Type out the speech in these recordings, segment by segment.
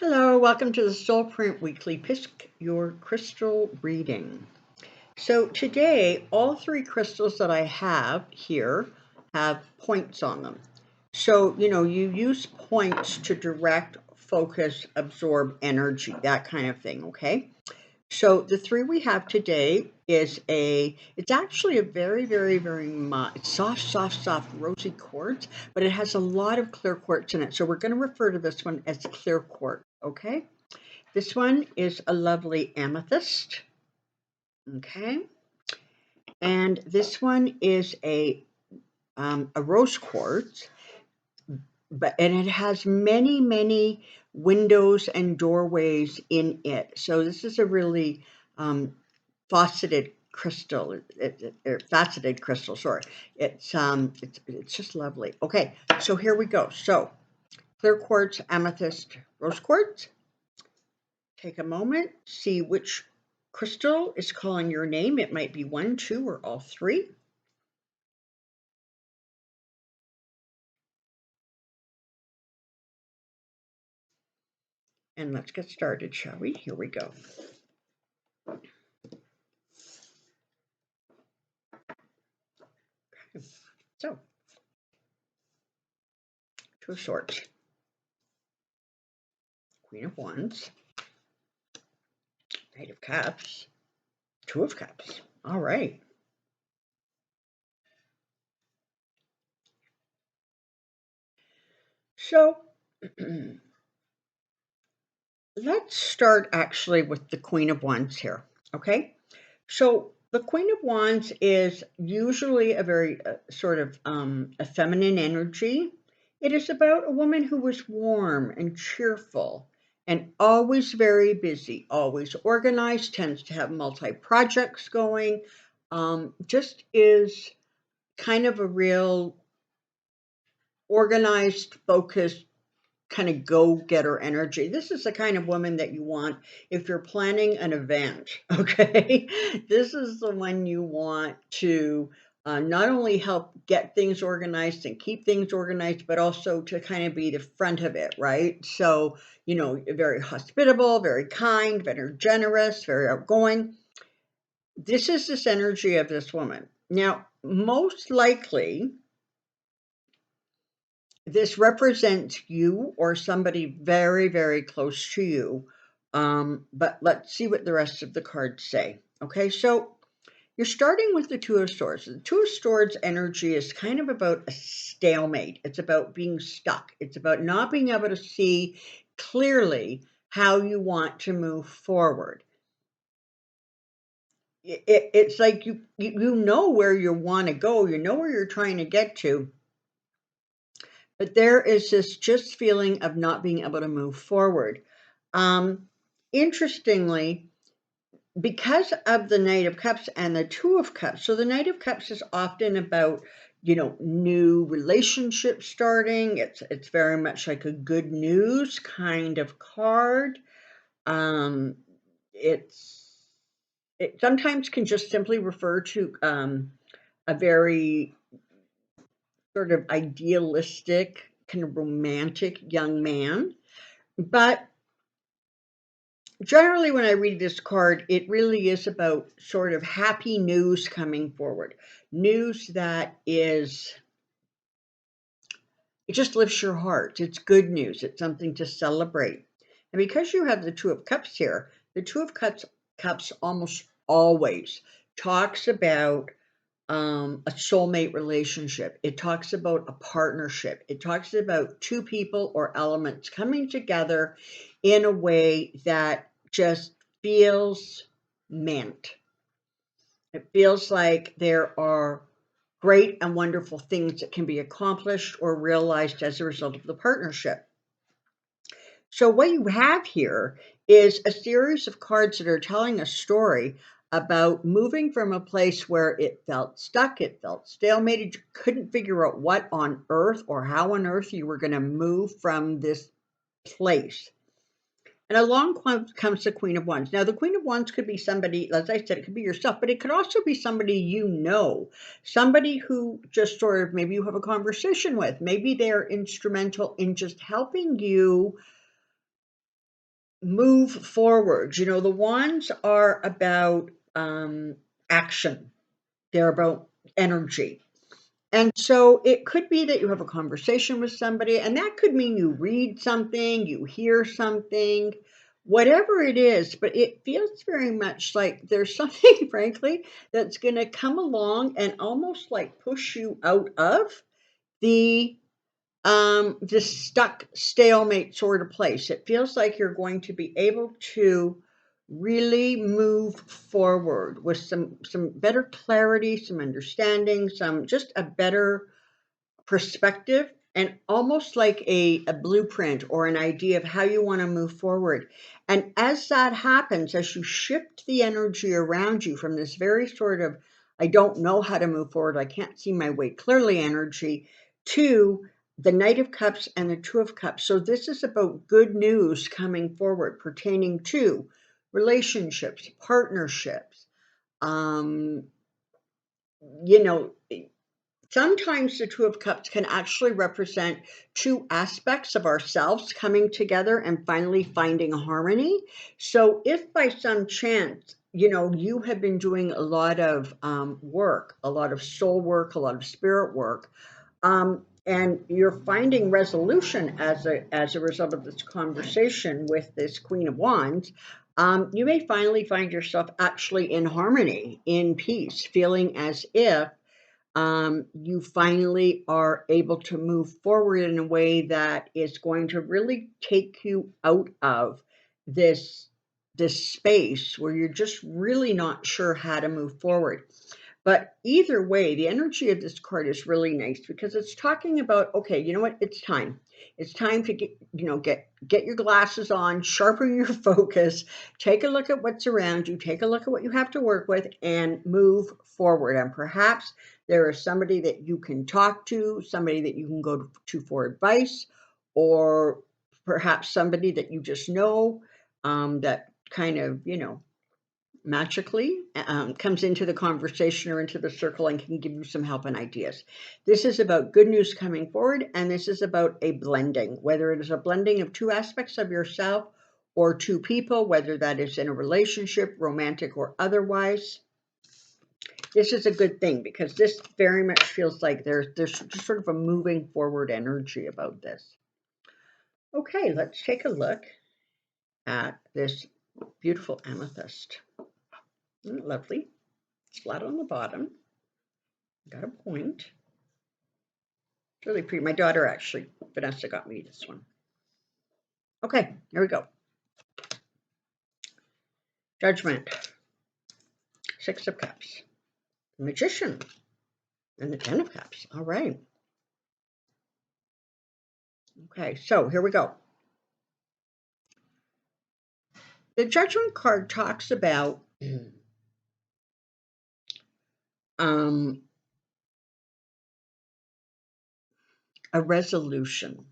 Hello, welcome to the Soulprint Weekly Pick Your Crystal Reading. So today, all three crystals that I have here have points on them. So, you use points to direct, focus, absorb energy, that kind of thing, okay? So the three we have today it's actually a very, very, very much soft, rosy quartz, but it has a lot of clear quartz in it. So we're going to refer to this one as clear quartz, okay? This one is a lovely amethyst, okay? And this one is a rose quartz, and it has many, many windows and doorways in it. So this is a really faceted crystal. Faceted crystal. Sorry, it's just lovely. Okay, so here we go. So clear quartz, amethyst, rose quartz. Take a moment, see which crystal is calling your name. It might be one, two, or all three. And let's get started, shall we? Here we go. Okay. So, Two of Swords, Queen of Wands, Knight of Cups, Two of Cups. All right. So, let's start actually with the Queen of Wands here, okay? So the Queen of Wands is usually a very sort of a feminine energy. It is about a woman who was warm and cheerful and always very busy, always organized, tends to have multi-projects going, just is kind of a real organized, focused, kind of go-getter energy. This is the kind of woman that you want if you're planning an event, okay? This is the one you want to not only help get things organized and keep things organized, but also to kind of be the front of it, right? So, very hospitable, very kind, very generous, very outgoing. This is this energy of this woman. Now, most likely, this represents you or somebody very, very close to you. But let's see what the rest of the cards say. Okay, so you're starting with the Two of Swords. The Two of Swords energy is kind of about a stalemate. It's about being stuck. It's about not being able to see clearly how you want to move forward. It's like you know where you want to go. You know where you're trying to get to. But there is this just feeling of not being able to move forward. Interestingly, because of the Knight of Cups and the Two of Cups, so the Knight of Cups is often about, new relationships starting. It's very much like a good news kind of card. It sometimes can just simply refer to a very sort of idealistic, kind of romantic young man. But generally, when I read this card, it really is about sort of happy news coming forward. News that it just lifts your heart. It's good news. It's something to celebrate. And because you have the Two of Cups here, the Two of Cups almost always talks about a soulmate relationship. It talks about a partnership. It talks about two people or elements coming together in a way that just feels meant. It feels like there are great and wonderful things that can be accomplished or realized as a result of the partnership. So what you have here is a series of cards that are telling a story about moving from a place where it felt stuck, it felt stalemated, you couldn't figure out what on earth or how on earth you were going to move from this place. And along comes the Queen of Wands. Now, the Queen of Wands could be somebody, as I said, it could be yourself, but it could also be somebody somebody who just sort of maybe you have a conversation with. Maybe they're instrumental in just helping you move forward. You know, the wands are about action. They're about energy. And so it could be that you have a conversation with somebody, and that could mean you read something, you hear something, whatever it is, but it feels very much like there's something, frankly, that's going to come along and almost like push you out of the this stuck stalemate sort of place. It feels like you're going to be able to really move forward with some better clarity, some understanding, some just a better perspective, and almost like a blueprint or an idea of how you want to move forward. And as that happens, as you shift the energy around you from this very sort of, I don't know how to move forward, I can't see my way clearly energy, to the Knight of Cups and the Two of Cups. So this is about good news coming forward pertaining to relationships, partnerships. Um, you know, Sometimes the Two of Cups can actually represent two aspects of ourselves coming together and finally finding harmony. So, if by some chance, you have been doing a lot of work, a lot of soul work, a lot of spirit work, and you're finding resolution as a result of this conversation with this Queen of Wands, you may finally find yourself actually in harmony, in peace, feeling as if you finally are able to move forward in a way that is going to really take you out of this this space where you're just really not sure how to move forward. But either way, the energy of this card is really nice because it's talking about, okay, you know what? It's time. It's time to get your glasses on, sharpen your focus, take a look at what's around you, take a look at what you have to work with, and move forward. And perhaps there is somebody that you can talk to, somebody that you can go to for advice, or perhaps somebody that you just know, that kind of, magically comes into the conversation or into the circle and can give you some help and ideas. This is about good news coming forward, and this is about a blending, whether it is a blending of two aspects of yourself or two people, whether that is in a relationship, romantic or otherwise. This is a good thing because this very much feels like there's just sort of a moving forward energy about this. Okay, let's take a look at this beautiful amethyst. Isn't it lovely? It's flat on the bottom. Got a point. It's really pretty. My daughter, actually, Vanessa, got me this one. Okay, here we go. Judgment. Six of Cups. The Magician. And the Ten of Cups. All right. Okay, so here we go. The Judgment card talks about a resolution.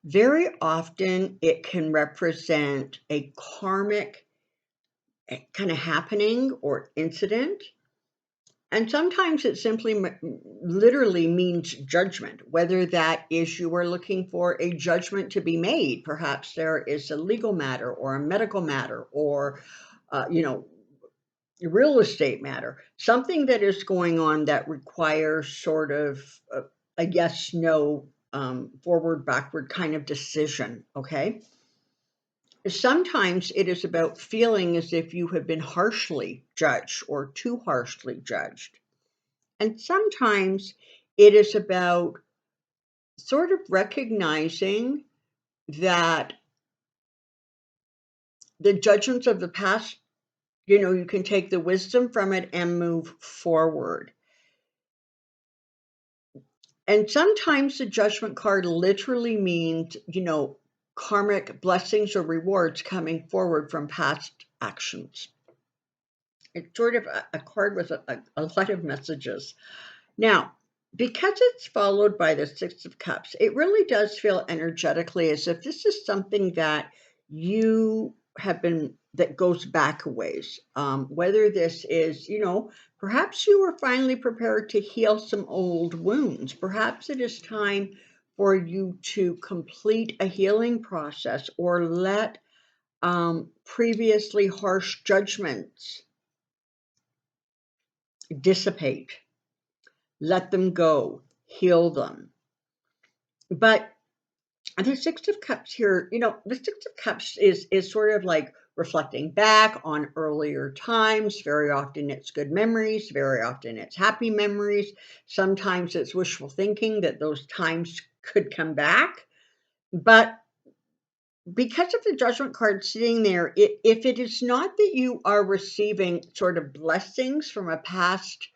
Very often it can represent a karmic kind of happening or incident. And sometimes it simply literally means judgment, whether that is you are looking for a judgment to be made. Perhaps there is a legal matter or a medical matter or, real estate matter, something that is going on that requires sort of a yes, no, forward, backward kind of decision. Okay. Sometimes it is about feeling as if you have been harshly judged or too harshly judged. And sometimes it is about sort of recognizing that the judgments of the past, you can take the wisdom from it and move forward. And sometimes the judgment card literally means, karmic blessings or rewards coming forward from past actions. It's sort of a card with a lot of messages. Now, because it's followed by the Six of Cups, it really does feel energetically as if this is something that you have been, that goes back a ways. Whether this is, perhaps you are finally prepared to heal some old wounds. Perhaps it is time for you to complete a healing process or let previously harsh judgments dissipate, let them go, heal them. But the Six of Cups here, the Six of Cups is sort of like reflecting back on earlier times. Very often it's good memories, very often it's happy memories. Sometimes it's wishful thinking that those times could come back. But because of the Judgment card sitting there, if it is not that you are receiving sort of blessings from a past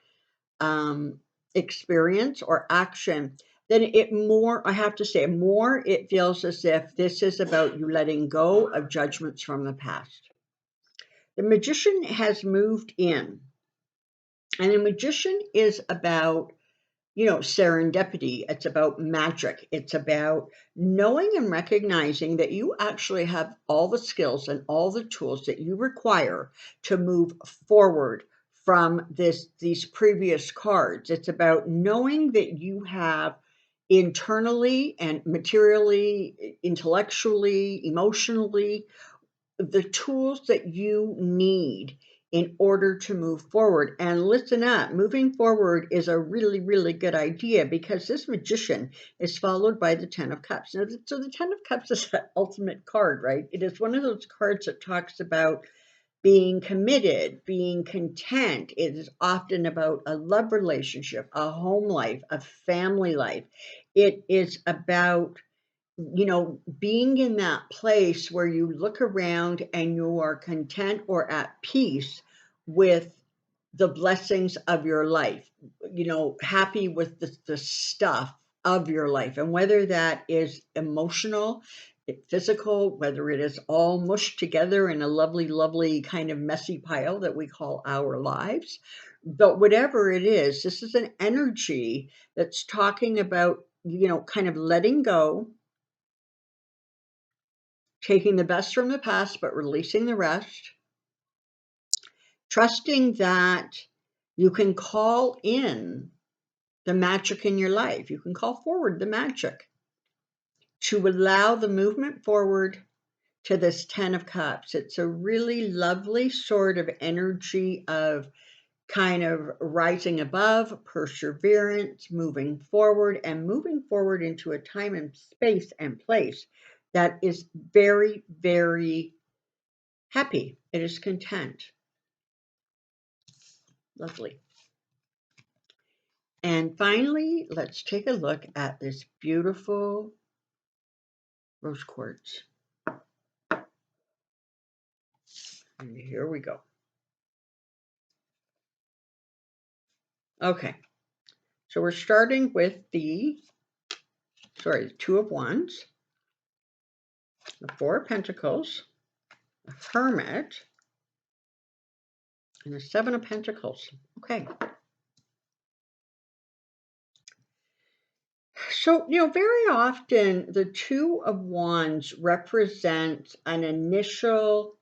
um, experience or action, then I have to say, more it feels as if this is about you letting go of judgments from the past. The Magician has moved in, and the Magician is about serendipity. It's about magic. It's about knowing and recognizing that you actually have all the skills and all the tools that you require to move forward from these previous cards. It's about knowing that you have internally and materially, intellectually, emotionally, the tools that you need in order to move forward. And listen up, moving forward is a really, really good idea because this Magician is followed by the Ten of Cups. So the Ten of Cups is the ultimate card, right? It is one of those cards that talks about being committed, being content. It is often about a love relationship, a home life, a family life. It is about being in that place where you look around and you are content or at peace with the blessings of your life, happy with the stuff of your life. And whether that is emotional, physical, whether it is all mushed together in a lovely, lovely kind of messy pile that we call our lives. But whatever it is, this is an energy that's talking about, kind of letting go, taking the best from the past, but releasing the rest, trusting that you can call in the magic in your life. You can call forward the magic to allow the movement forward to this Ten of Cups. It's a really lovely sort of energy of kind of rising above, perseverance, moving forward, and moving forward into a time and space and place that is very, very happy. It is content. Lovely. And finally, let's take a look at this beautiful rose quartz. And here we go. Okay. So we're starting with the Two of Wands, the Four of Pentacles, the Hermit, and the Seven of Pentacles. Okay. So, very often the Two of Wands represents an initial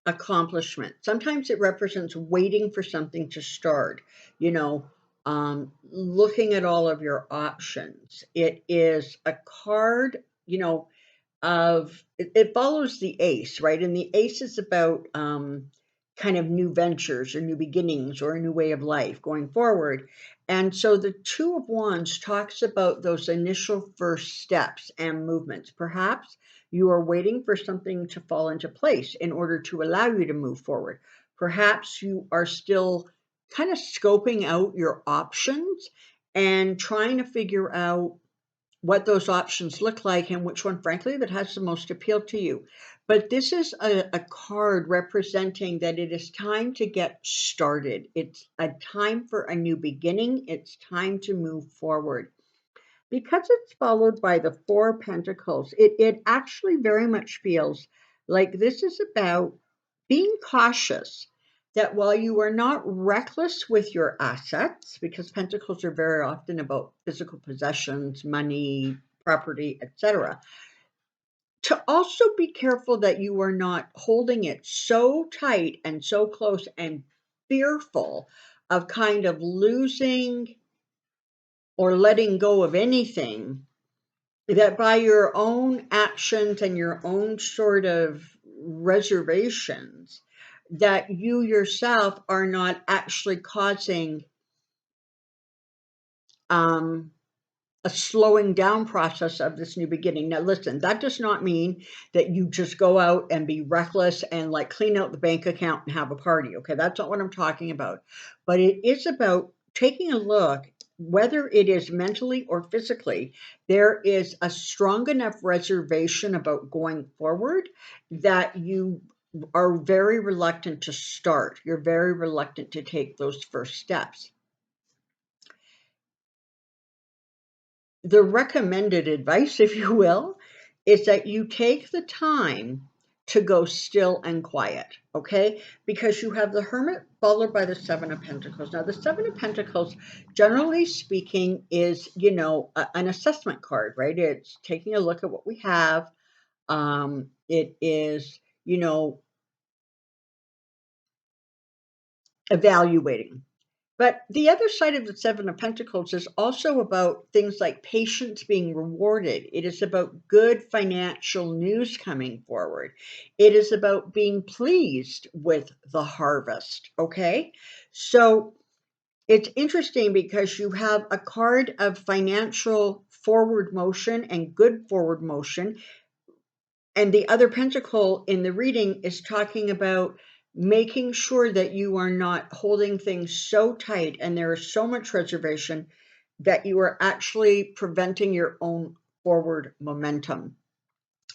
accomplishment. Sometimes it represents waiting for something to start, looking at all of your options. It is a card, it follows the ace, right? And the ace is about kind of new ventures or new beginnings or a new way of life going forward. And so the Two of Wands talks about those initial first steps and movements. Perhaps you are waiting for something to fall into place in order to allow you to move forward. Perhaps you are still kind of scoping out your options and trying to figure out what those options look like and which one, frankly, that has the most appeal to you. But this is a card representing that it is time to get started. It's a time for a new beginning. It's time to move forward. Because it's followed by the Four Pentacles, it actually very much feels like this is about being cautious, that while you are not reckless with your assets, because pentacles are very often about physical possessions, money, property, etc., to also be careful that you are not holding it so tight and so close and fearful of kind of losing or letting go of anything that by your own actions and your own sort of reservations, that you yourself are not actually causing a slowing down process of this new beginning. Now, listen, that does not mean that you just go out and be reckless and like clean out the bank account and have a party. Okay, that's not what I'm talking about. But it is about taking a look, whether it is mentally or physically, there is a strong enough reservation about going forward that you are very reluctant to start. You're very reluctant to take those first steps. The recommended advice, if you will, is that you take the time to go still and quiet, okay? Because you have the Hermit followed by the Seven of Pentacles. Now, the Seven of Pentacles, generally speaking, is, an assessment card, right? It's taking a look at what we have. It is, evaluating. But the other side of the Seven of Pentacles is also about things like patience being rewarded. It is about good financial news coming forward. It is about being pleased with the harvest, okay? So it's interesting because you have a card of financial forward motion and good forward motion. And the other pentacle in the reading is talking about making sure that you are not holding things so tight and there is so much reservation that you are actually preventing your own forward momentum.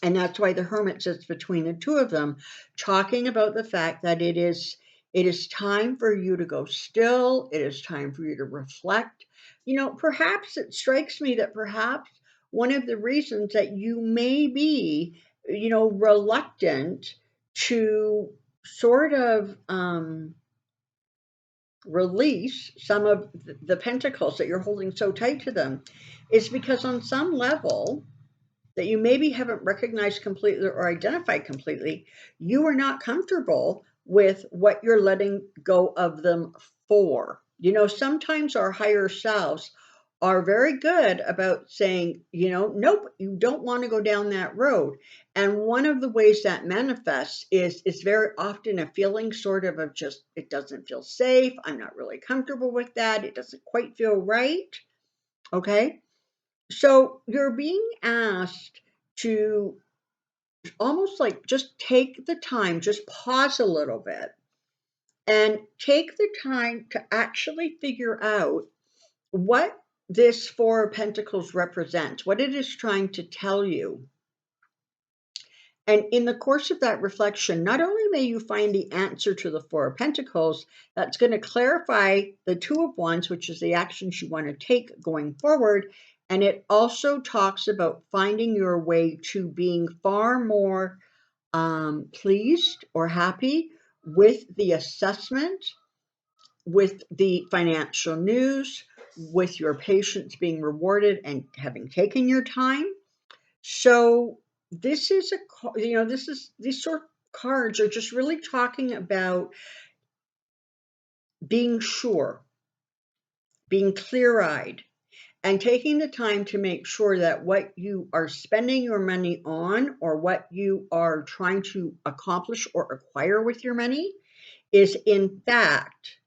And that's why the Hermit sits between the two of them, talking about the fact that it is time for you to go still. It is time for you to reflect. Perhaps it strikes me that perhaps one of the reasons that you may be, reluctant to sort of release some of the pentacles that you're holding so tight to them is because on some level that you maybe haven't recognized completely or identified completely, you are not comfortable with what you're letting go of them for. Sometimes our higher selves are very good about saying, nope, you don't want to go down that road. And one of the ways that manifests is very often a feeling sort of just, it doesn't feel safe. I'm not really comfortable with that. It doesn't quite feel right. Okay. So you're being asked to almost like just take the time, just pause a little bit and take the time to actually figure out what this Four of Pentacles represents, what it is trying to tell you. And in the course of that reflection, not only may you find the answer to the Four of Pentacles, that's going to clarify the Two of Wands, which is the actions you want to take going forward. And it also talks about finding your way to being far more pleased or happy with the assessment, with the financial news, with your patience being rewarded and having taken your time. So this is these sort of cards are just really talking about being sure, being clear-eyed, and taking the time to make sure that what you are spending your money on or what you are trying to accomplish or acquire with your money is in fact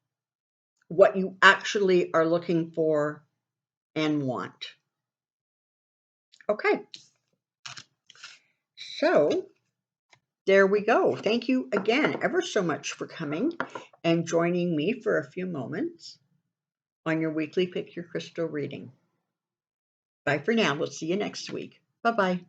what you actually are looking for and want. Okay. So there we go. Thank you again ever so much for coming and joining me for a few moments on your weekly Pick Your Crystal reading. Bye for now. We'll see you next week. Bye-bye.